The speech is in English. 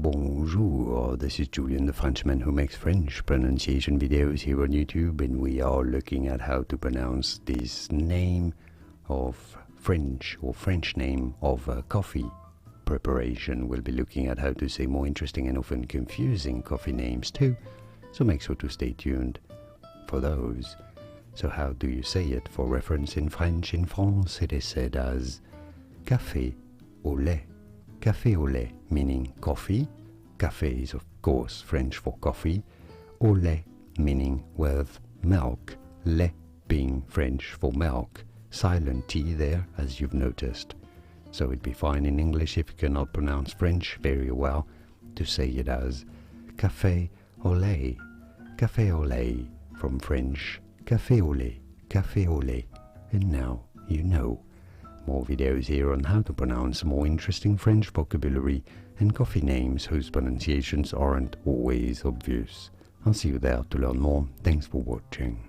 Bonjour, this is Julien, the Frenchman who makes French pronunciation videos here on YouTube, and we are looking at how to pronounce this name of French or French name of coffee preparation. We'll be looking at how to say more interesting and often confusing coffee names too, so make sure to stay tuned for those. So how do you say it? For reference, in French, in France, it is said as café au lait. Café au lait, meaning coffee. Café is of course French for coffee. Au lait, meaning with milk. Lait being French for milk. Silent T there, as you've noticed. So it'd be fine in English if you cannot pronounce French very well to say it as café au lait. Café au lait, from French café au lait, café au lait. And now you know. More videos here on how to pronounce more interesting French vocabulary and coffee names whose pronunciations aren't always obvious. I'll see you there to learn more. Thanks for watching.